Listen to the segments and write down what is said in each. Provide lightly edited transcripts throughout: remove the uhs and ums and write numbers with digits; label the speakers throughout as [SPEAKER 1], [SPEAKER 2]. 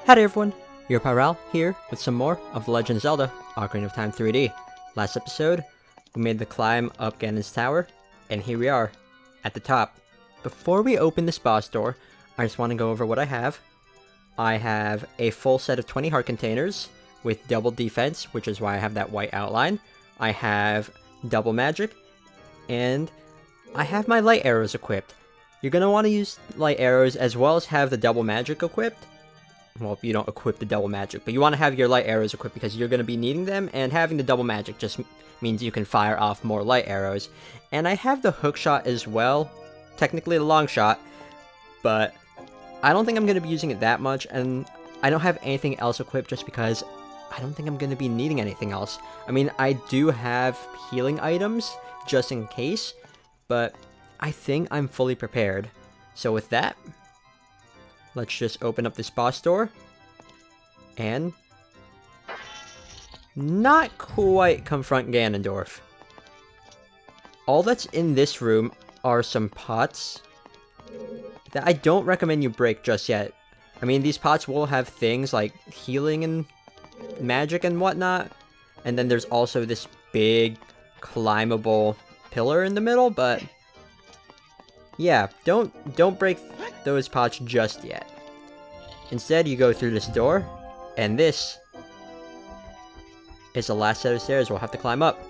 [SPEAKER 1] Howdy everyone, your Pyral here with some more of The Legend of Zelda Ocarina of Time 3D. Last episode, we made the climb up Ganon's tower, and here we are, at the top. Before we open this boss door, I just want to go over what I have. I have a full set of 20 heart containers with double defense, which is why I have that white outline. I have double magic, and I have my light arrows equipped. You're going to want to use light arrows as well as have the double magic equipped. Well, you don't equip the double magic, but you want to have your light arrows equipped because you're going to be needing them, and having the double magic just means you can fire off more light arrows. And I have the hook shot as well, technically the long shot, but I don't think I'm going to be using it that much, and I don't have anything else equipped just because I don't think I'm going to be needing anything else. I mean, I do have healing items just in case, but I think I'm fully prepared. So with that, let's just open up this boss door, and not quite confront Ganondorf. All that's in this room are some pots that I don't recommend you break just yet. I mean, these pots will have things like healing and magic and whatnot, and then there's also this big climbable pillar in the middle, but yeah, don't break those pots just yet. Instead, you go through this door, and this is the last set of stairs we'll have to climb up.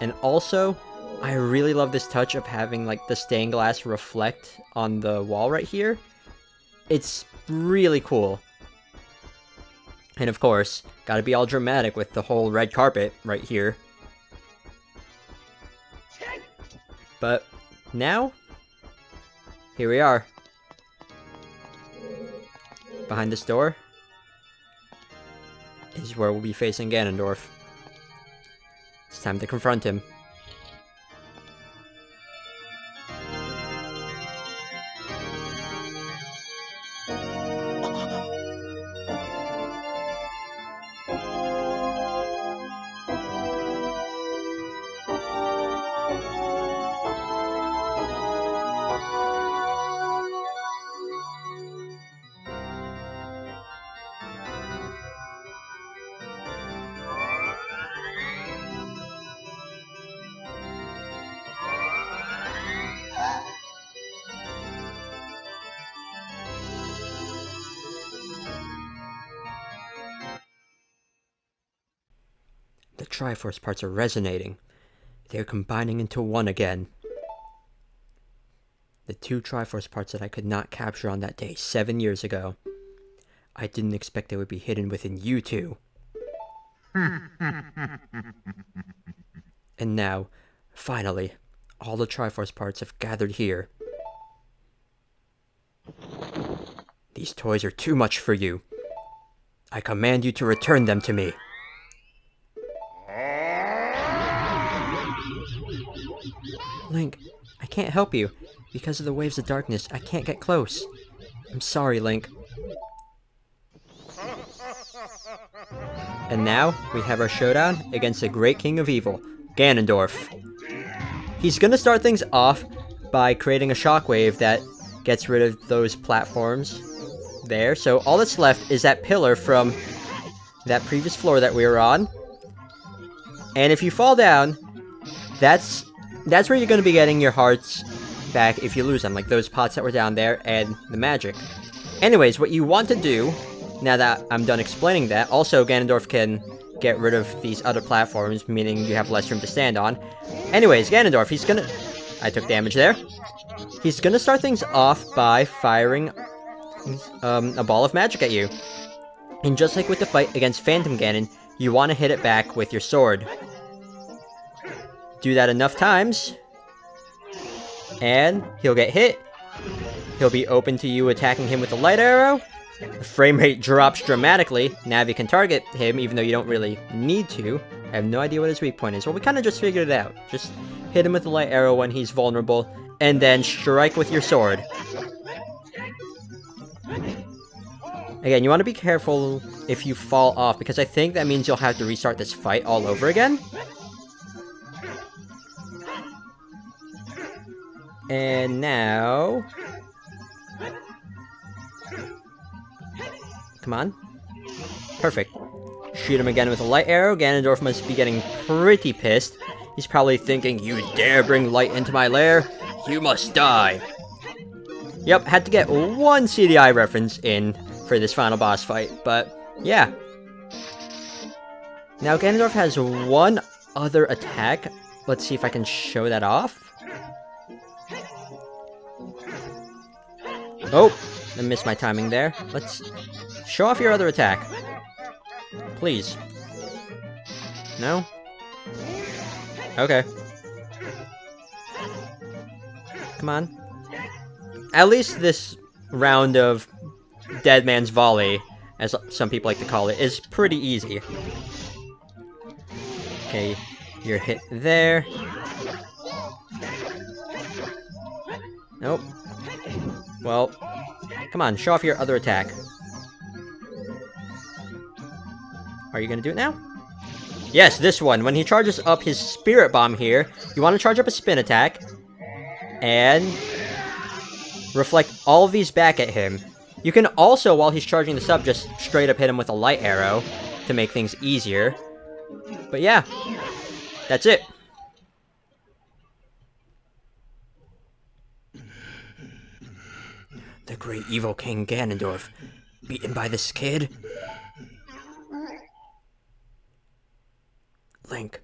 [SPEAKER 1] And also, I really love this touch of having like the stained glass reflect on the wall right here. It's really cool. And of course, gotta be all dramatic with the whole red carpet right here. But now, here we are. Behind this door is where we'll be facing Ganondorf. It's time to confront him. The Triforce parts are resonating. They're combining into one again. The two Triforce parts that I could not capture on that day 7 years ago. I didn't expect they would be hidden within you two. And now, finally, all the Triforce parts have gathered here. These toys are too much for you. I command you to return them to me. Link, I can't help you. Because of the waves of darkness, I can't get close. I'm sorry, Link. And now, we have our showdown against the great king of evil, Ganondorf. He's gonna start things off by creating a shockwave that gets rid of those platforms there. So all that's left is that pillar from that previous floor that we were on. And if you fall down, that's where you're going to be getting your hearts back if you lose them, like those pots that were down there and the magic. Anyways, what you want to do, now that I'm done explaining that, also Ganondorf can get rid of these other platforms, meaning you have less room to stand on. Anyways, Ganondorf, he's gonna... I took damage there. He's gonna start things off by firing a ball of magic at you. And just like with the fight against Phantom Ganon, you want to hit it back with your sword. Do that enough times, and he'll get hit. He'll be open to you attacking him with a light arrow. The frame rate drops dramatically. Navi can target him, even though you don't really need to. I have no idea what his weak point is. Well, we kind of just figured it out. Just hit him with a light arrow when he's vulnerable, and then strike with your sword. Again, you want to be careful if you fall off, because I think that means you'll have to restart this fight all over again. And now... Come on. Perfect. Shoot him again with a light arrow. Ganondorf must be getting pretty pissed. He's probably thinking, you dare bring light into my lair? You must die. Yep, had to get one CDI reference in for this final boss fight, but yeah. Now Ganondorf has one other attack. Let's see if I can show that off. Oh, I missed my timing there. Let's show off your other attack. Please. No? Okay. Come on. At least this round of Dead Man's Volley, as some people like to call it, is pretty easy. Okay, you're hit there. Nope. Well, come on, show off your other attack. Are you gonna do it now? Yes, this one. When he charges up his Spirit Bomb here, you want to charge up a spin attack, and reflect all of these back at him. You can also, while he's charging this up, just straight up hit him with a light arrow to make things easier. But yeah, that's it. The great evil King Ganondorf, beaten by this kid? Link.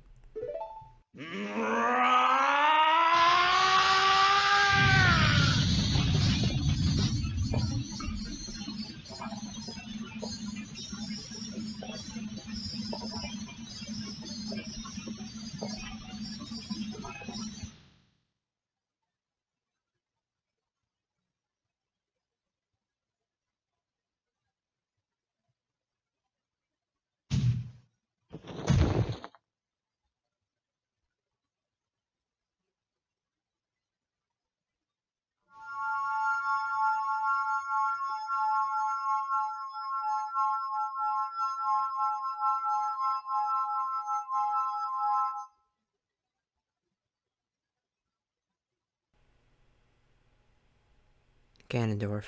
[SPEAKER 1] Ganondorf,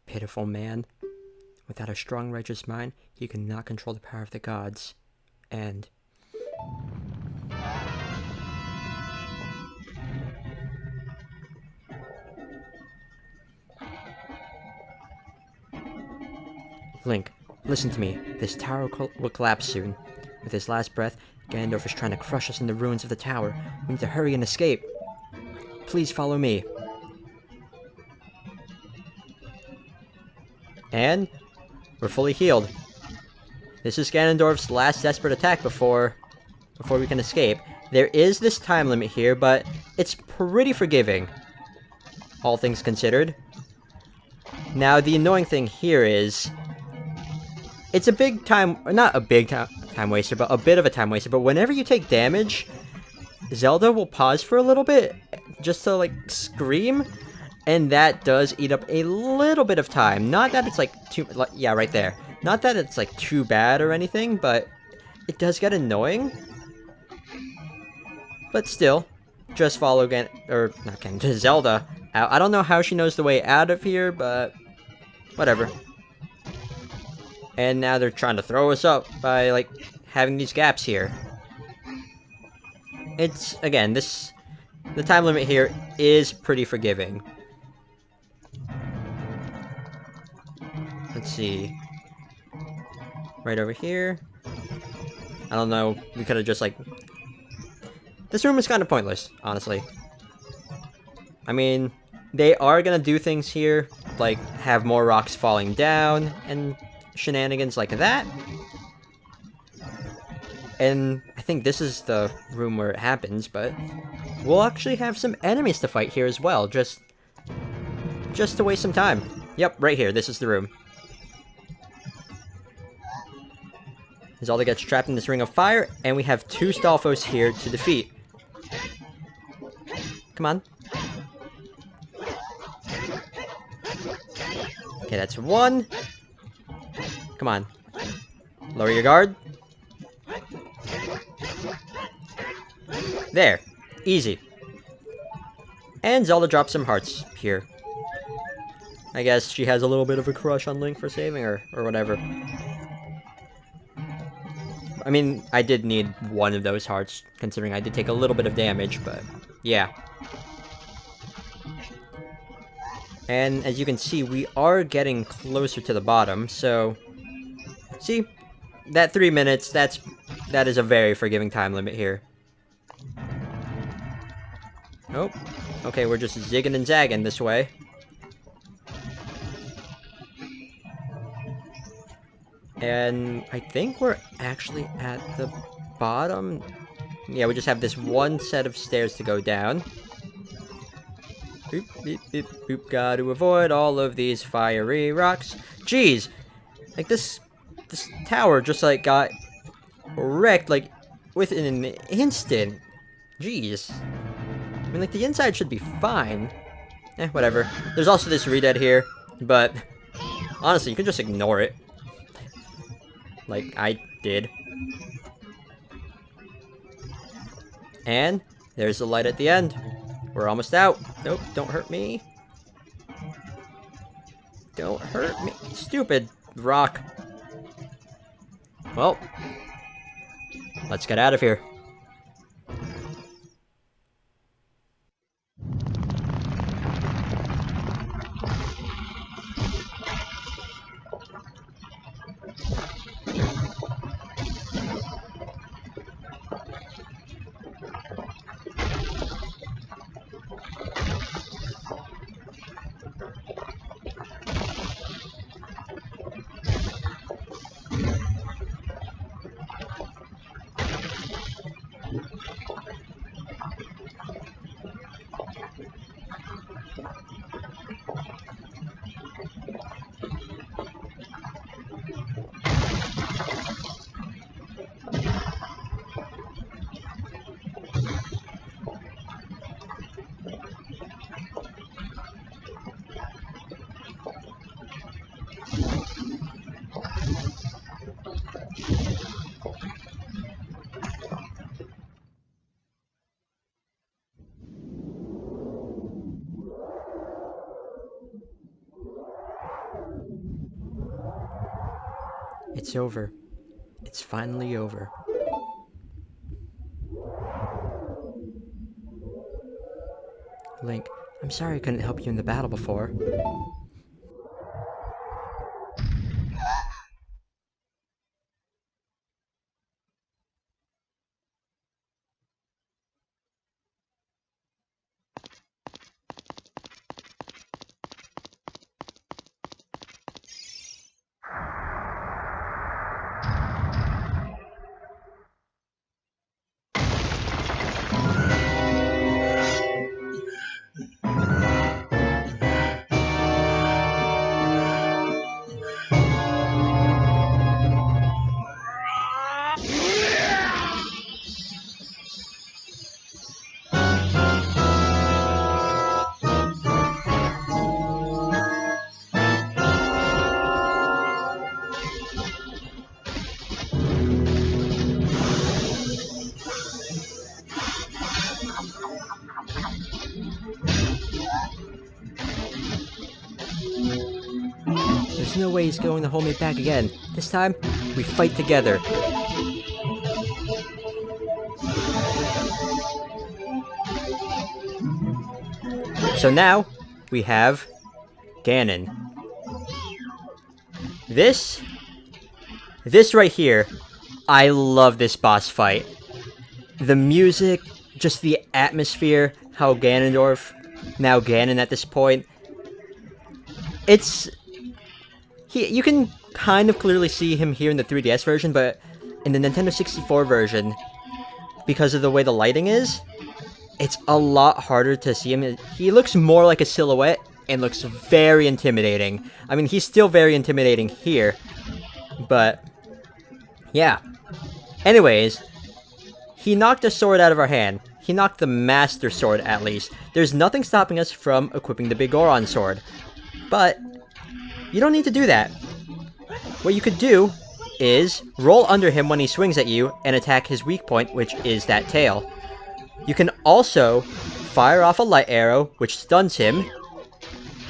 [SPEAKER 1] pitiful man. Without a strong righteous mind, he could not control the power of the gods. And Link, listen to me. This tower will collapse soon. With his last breath, Ganondorf is trying to crush us in the ruins of the tower. We need to hurry and escape. Please follow me. And we're fully healed. This is Ganondorf's last desperate attack before we can escape. There is this time limit here, but it's pretty forgiving, all things considered. Now, the annoying thing here is, it's a big time, not a big time waster, but a bit of a time waster, but whenever you take damage, Zelda will pause for a little bit, just to, like, scream, and that does eat up a little bit of time. Not that it's, like, yeah, right there. Not that it's, like, too bad or anything, but it does get annoying. But still, just follow Zelda out. I don't know how she knows the way out of here, but whatever. And now they're trying to throw us up by, like, having these gaps here. It's, again, the time limit here is pretty forgiving. Let's see. Right over here. I don't know, we could have just, like... This room is kind of pointless, honestly. I mean, they are gonna do things here, like have more rocks falling down, and shenanigans like that. And I think this is the room where it happens, but we'll actually have some enemies to fight here as well, just to waste some time. Yep, right here, this is the room. Zelda gets trapped in this ring of fire, and we have 2 Stalfos here to defeat. Come on. Okay, that's 1. Come on. Lower your guard. There. Easy. And Zelda drops some hearts here. I guess she has a little bit of a crush on Link for saving her, or whatever. I mean, I did need one of those hearts, considering I did take a little bit of damage, but yeah. And as you can see, we are getting closer to the bottom, so... See? That 3 minutes, that is a very forgiving time limit here. Oh, okay, we're just zigging and zagging this way. And I think we're actually at the bottom. Yeah, we just have this one set of stairs to go down. Boop, beep, beep, boop. Gotta avoid all of these fiery rocks. Jeez! Like, this tower just, like, got wrecked, like, within an instant. Jeez. I mean, like, the inside should be fine. Whatever. There's also this redead here, but honestly, you can just ignore it. Like I did. And there's the light at the end. We're almost out. Nope, don't hurt me. Don't hurt me. Stupid rock. Well, let's get out of here. It's over. It's finally over. Link, I'm sorry I couldn't help you in the battle before. There's no way he's going to hold me back again. This time, we fight together. So now, we have Ganon. This right here, I love this boss fight. The music, just the atmosphere, how Ganondorf, now Ganon at this point, you can kind of clearly see him here in the 3DS version, but in the Nintendo 64 version, because of the way the lighting is, it's a lot harder to see him. He looks more like a silhouette and looks very intimidating. I mean, he's still very intimidating here, but yeah. Anyways, he knocked a sword out of our hand. He knocked the Master Sword, at least. There's nothing stopping us from equipping the Big Goron Sword. But you don't need to do that. What you could do is roll under him when he swings at you and attack his weak point, which is that tail. You can also fire off a light arrow, which stuns him.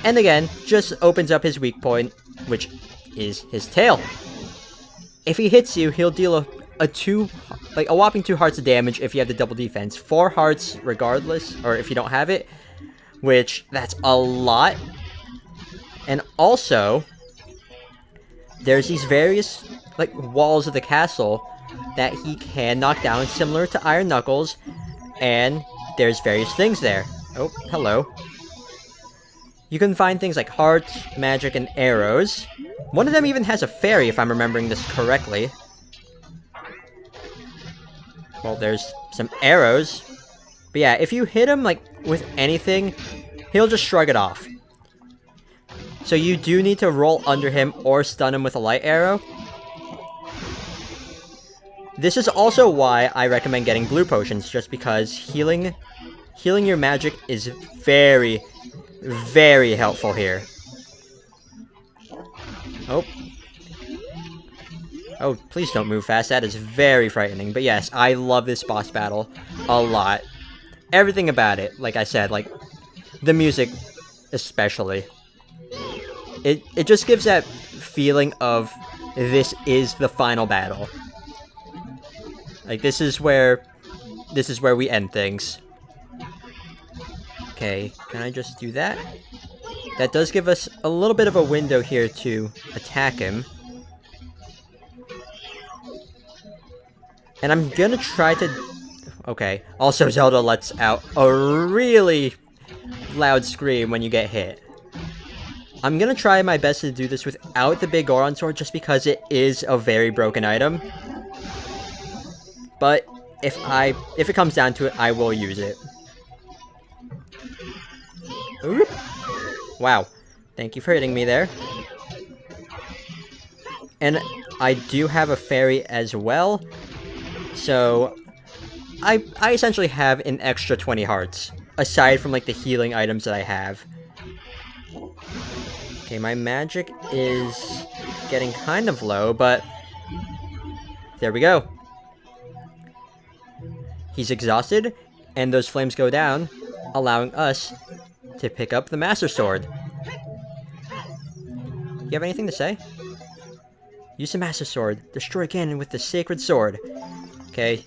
[SPEAKER 1] And again, just opens up his weak point, which is his tail. If he hits you, he'll deal a whopping 2 hearts of damage if you have the double defense. 4 hearts regardless, or if you don't have it, which that's a lot. And also, there's these various like walls of the castle that he can knock down, similar to Iron Knuckles, and there's various things there. Oh, hello. You can find things like hearts, magic, and arrows. One of them even has a fairy, if I'm remembering this correctly. Well, there's some arrows. But yeah, if you hit him, like, with anything, he'll just shrug it off. So you do need to roll under him or stun him with a light arrow. This is also why I recommend getting blue potions, just because healing your magic is very, very helpful here. Oh. Oh, please don't move fast. That is very frightening. But yes, I love this boss battle a lot. Everything about it, like I said, like the music especially. It just gives that feeling of this is the final battle. Like this is where we end things. Okay, can I just do that? That does give us a little bit of a window here to attack him. And I'm gonna try to... Okay. Also, Zelda lets out a really loud scream when you get hit. I'm gonna try my best to do this without the big Goron sword, just because it is a very broken item. But if it comes down to it, I will use it. Oop. Wow. Thank you for hitting me there. And I do have a fairy as well. So, I essentially have an extra 20 hearts, aside from, like, the healing items that I have. Okay, my magic is getting kind of low, but there we go. He's exhausted, and those flames go down, allowing us to pick up the Master Sword. You have anything to say? Use the Master Sword. Destroy Ganon with the Sacred Sword. Okay.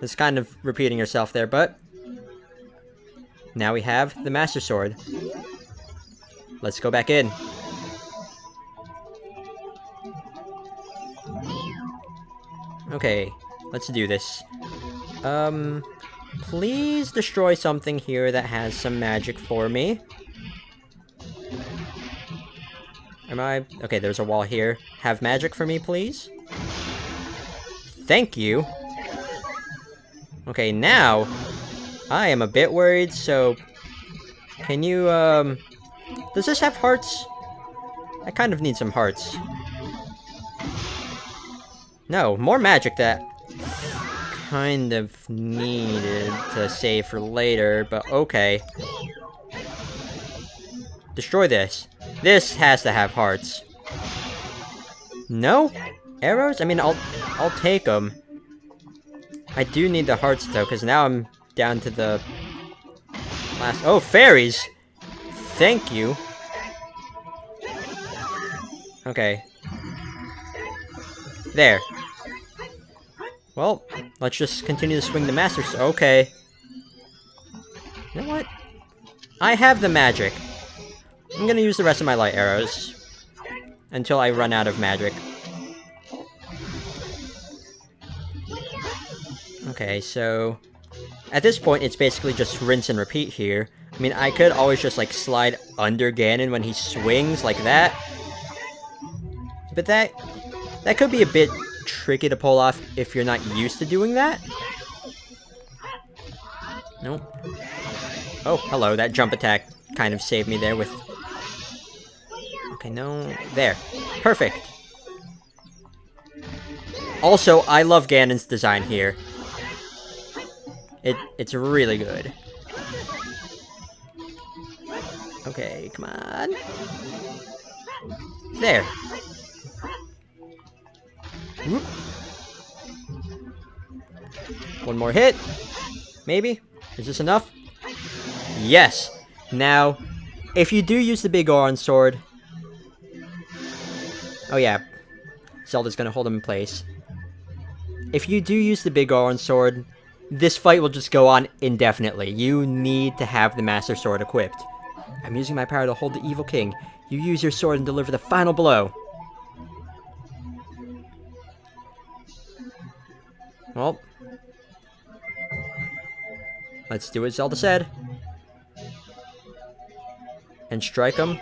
[SPEAKER 1] It's kind of repeating yourself there, but... now we have the Master Sword. Let's go back in. Okay, let's do this. Please destroy something here that has some magic for me. Okay, there's a wall here. Have magic for me, please? Thank you. Okay, now, I am a bit worried, so... can you, does this have hearts? I kind of need some hearts. No, more magic that... kind of needed to save for later, but okay. Destroy this. This has to have hearts. No? Arrows? I mean, I'll take them. I do need the hearts, though, because now I'm down to the last... oh, fairies! Thank you. Okay. There. Well, let's just continue to swing the Master Sword. Okay. You know what? I have the magic. I'm gonna use the rest of my light arrows until I run out of magic. Okay, so at this point, it's basically just rinse and repeat here. I mean, I could always just, like, slide under Ganon when he swings like that. But that could be a bit tricky to pull off if you're not used to doing that. Nope. Oh, hello, that jump attack kind of saved me there with... okay, no... there. Perfect. Also, I love Ganon's design here. It's really good. Okay, come on. There. Whoop. One more hit. Maybe? Is this enough? Yes. Now, If you do use the big Orange sword... Oh yeah, Zelda's gonna hold him in place. If you do use the big Orange sword, this fight will just go on indefinitely. You need to have the Master Sword equipped. I'm using my power to hold the evil king. You use your sword and deliver the final blow. Well, let's do what Zelda said. And strike him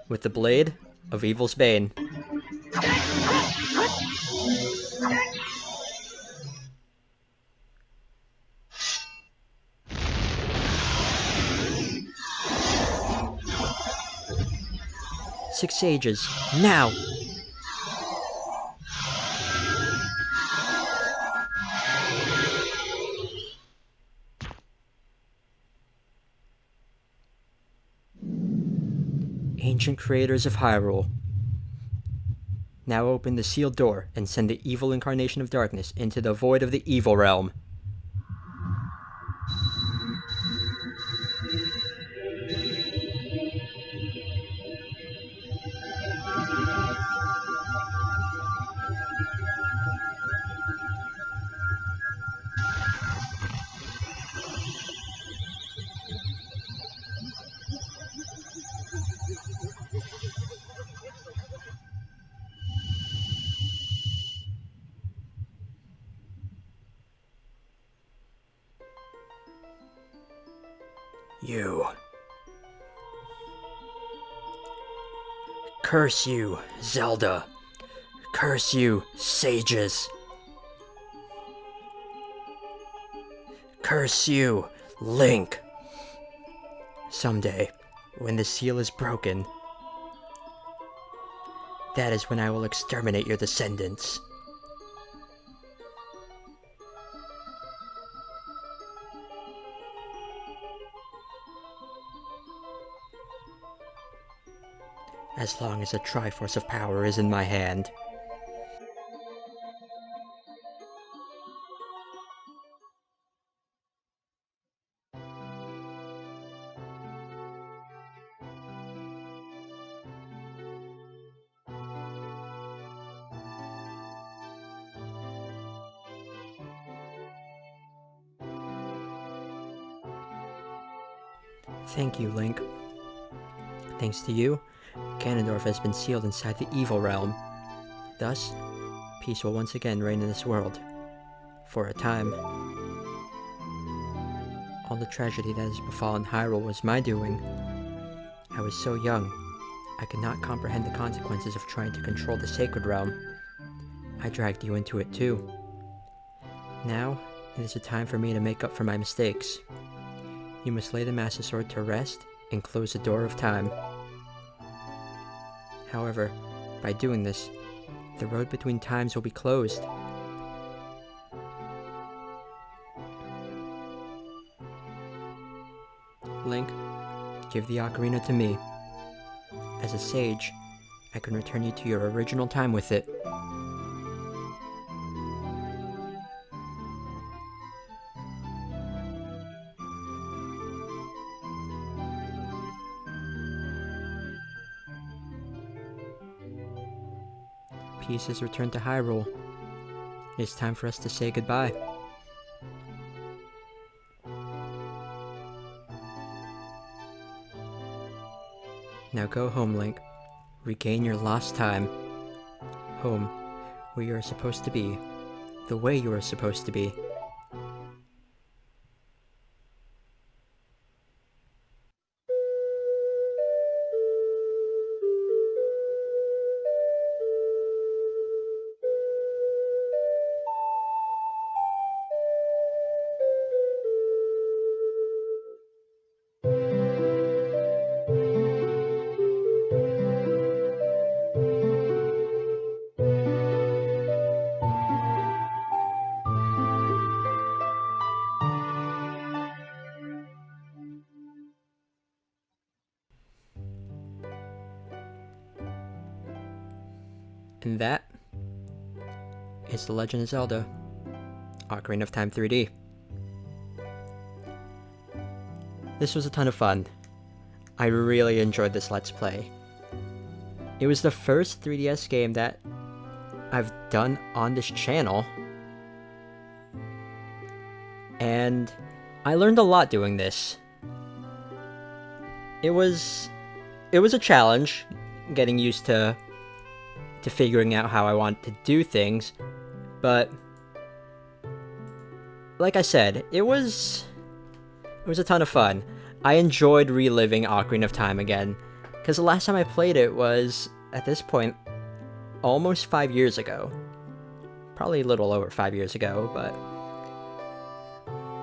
[SPEAKER 1] with the blade of Evil's Bane. Six sages, now! Ancient creators of Hyrule, now open the sealed door and send the evil incarnation of darkness into the void of the evil realm. You. Curse you, Zelda. Curse you, sages. Curse you, Link. Someday, when the seal is broken, that is when I will exterminate your descendants. As long as a Triforce of Power is in my hand. Thank you, Link. Thanks to you, Ganondorf has been sealed inside the evil realm. Thus, peace will once again reign in this world. For a time. All the tragedy that has befallen Hyrule was my doing. I was so young, I could not comprehend the consequences of trying to control the sacred realm. I dragged you into it too. Now, it is a time for me to make up for my mistakes. You must lay the Master Sword to rest and close the door of time. However, by doing this, the road between times will be closed. Link, give the Ocarina to me. As a sage, I can return you to your original time with it. Peace has returned to Hyrule. It is time for us to say goodbye. Now go home, Link. Regain your lost time. Home, where you are supposed to be. The way you are supposed to be. And that is The Legend of Zelda: Ocarina of Time 3D. This was a ton of fun. I really enjoyed this Let's Play. It was the first 3DS game that I've done on this channel, and I learned a lot doing this. It was a challenge getting used to figuring out how I want to do things, but like I said, it was a ton of fun. I enjoyed reliving Ocarina of Time again, because the last time I played it was, at this point, almost 5 years ago. Probably a little over 5 years ago, but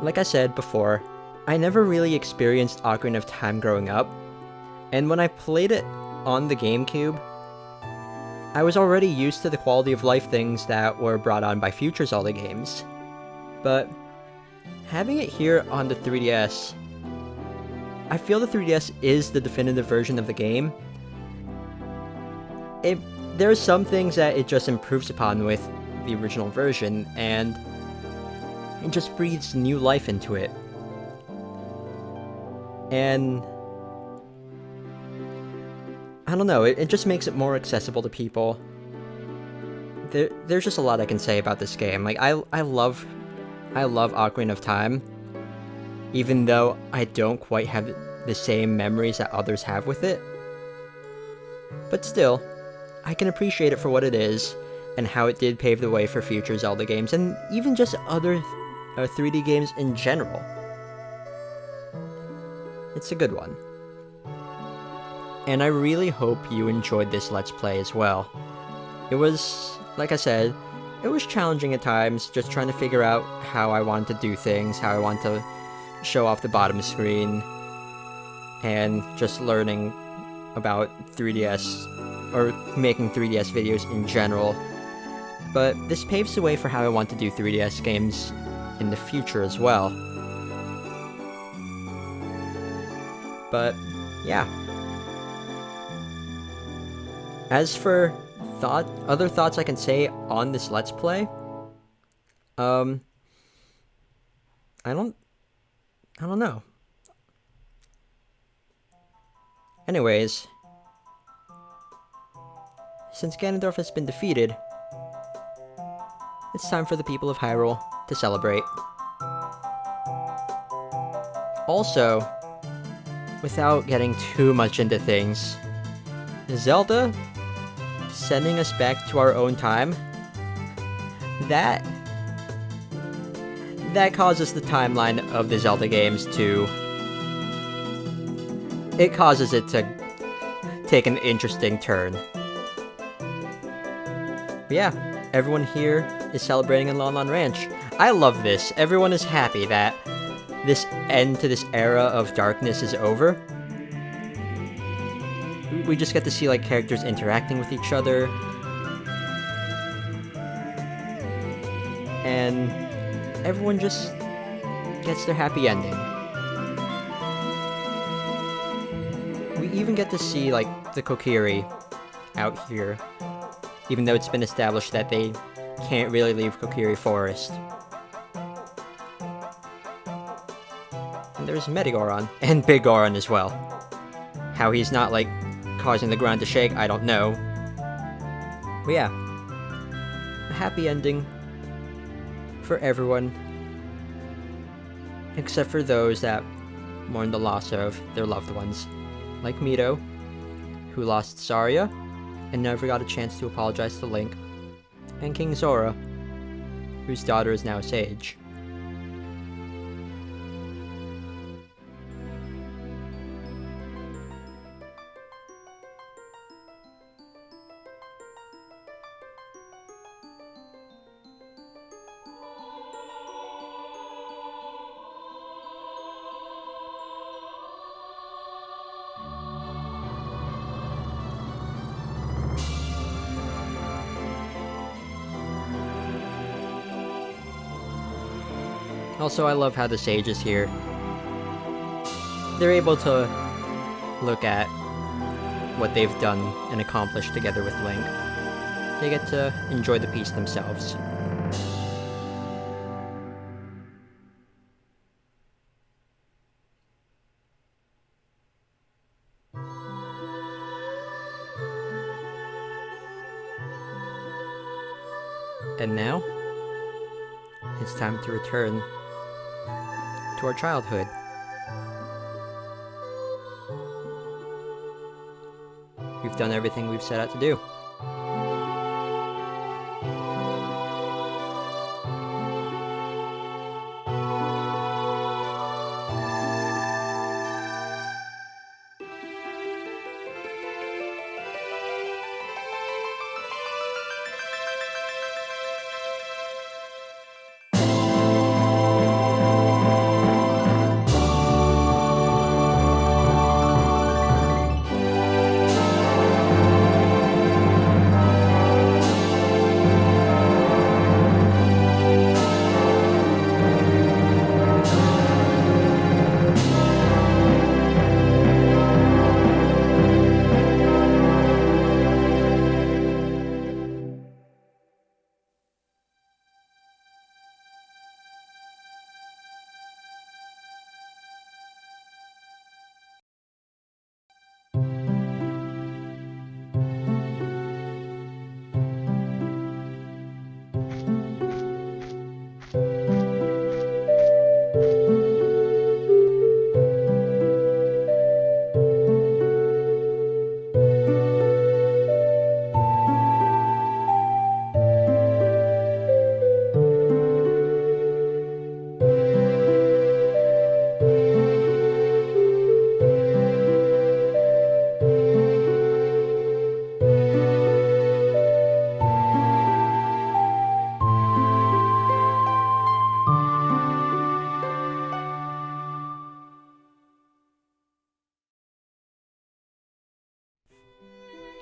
[SPEAKER 1] like I said before, I never really experienced Ocarina of Time growing up, and when I played it on the GameCube, I was already used to the quality of life things that were brought on by future Zelda games. But having it here on the 3DS, I feel the 3DS is the definitive version of the game. There are some things that it just improves upon with the original version, and it just breathes new life into it. And I don't know, it just makes it more accessible to people. There's just a lot I can say about this game. Like, I love Ocarina of Time, even though I don't quite have the same memories that others have with it. But still, I can appreciate it for what it is, and how it did pave the way for future Zelda games, and even just other 3D games in general. It's a good one. And I really hope you enjoyed this Let's Play as well. It was, like I said, it was challenging at times, just trying to figure out how I wanted to do things, how I wanted to show off the bottom screen, and just learning about 3DS, or making 3DS videos in general. But this paves the way for how I want to do 3DS games in the future as well. But, yeah. As for other thoughts I can say on this Let's Play, I don't know. Anyways, since Ganondorf has been defeated, it's time for the people of Hyrule to celebrate. Also, without getting too much into things, Zelda sending us back to our own time, that causes the timeline of the Zelda games to... it causes it to take an interesting turn. But yeah, everyone here is celebrating in Lon Lon Ranch. I love this. Everyone is happy that this end to this era of darkness is over. We just get to see, like, characters interacting with each other. And everyone just gets their happy ending. We even get to see, like, the Kokiri out here, even though it's been established that they can't really leave Kokiri Forest. And there's Medigoron, and Big Goron as well. How he's not, like, causing the ground to shake, I don't know. But yeah, a happy ending for everyone, except for those that mourn the loss of their loved ones, like Mito, who lost Saria and never got a chance to apologize to Link, and King Zora, whose daughter is now Sage. Also, I love how the sages here, they're able to look at what they've done and accomplished together with Link. They get to enjoy the piece themselves. And now, it's time to return to our childhood. We've done everything we've set out to do.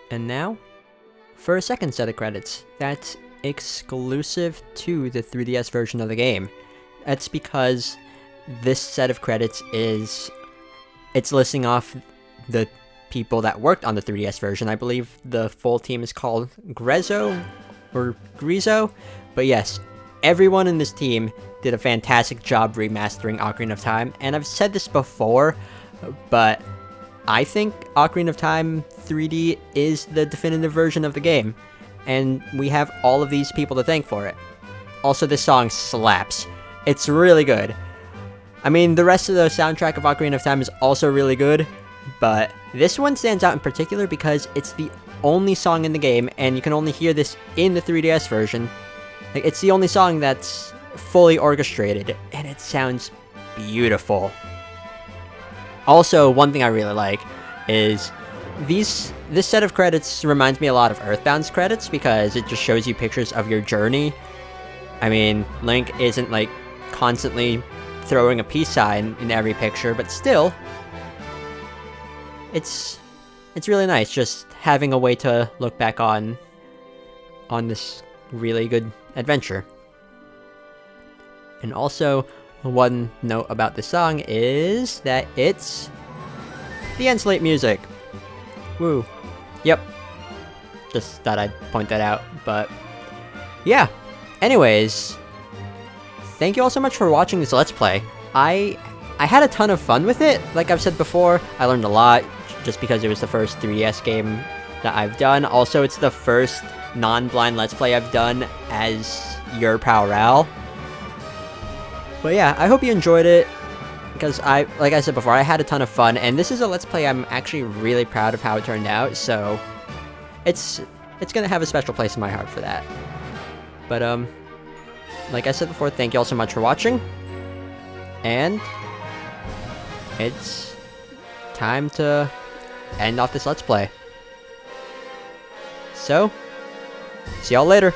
[SPEAKER 1] And now, for a second set of credits that's exclusive to the 3DS version of the game. That's because this set of credits it's listing off the people that worked on the 3DS version. I believe the full team is called Grezzo or Grizo, but yes, everyone in this team did a fantastic job remastering Ocarina of Time, and I've said this before, but I think Ocarina of Time 3D is the definitive version of the game, and we have all of these people to thank for it. Also, this song slaps. It's really good. I mean, the rest of the soundtrack of Ocarina of Time is also really good, but this one stands out in particular because it's the only song in the game, and you can only hear this in the 3DS version. Like, it's the only song that's fully orchestrated, and it sounds beautiful. Also, one thing I really like is this set of credits reminds me a lot of Earthbound's credits because it just shows you pictures of your journey. I mean, Link isn't like constantly throwing a peace sign in every picture, but still, it's really nice just having a way to look back on this really good adventure. And also, one note about the song is that it's the end slate music. Woo. Yep. Just thought I'd point that out, but yeah. Anyways, thank you all so much for watching this Let's Play. I had a ton of fun with it. Like I've said before, I learned a lot just because it was the first 3DS game that I've done. Also, it's the first non-blind Let's Play I've done as your pal Ral. But yeah, I hope you enjoyed it, because like I said before, I had a ton of fun, and this is a Let's Play I'm actually really proud of how it turned out, so it's gonna have a special place in my heart for that. But like I said before, thank you all so much for watching, and it's time to end off this Let's Play. So, see y'all later.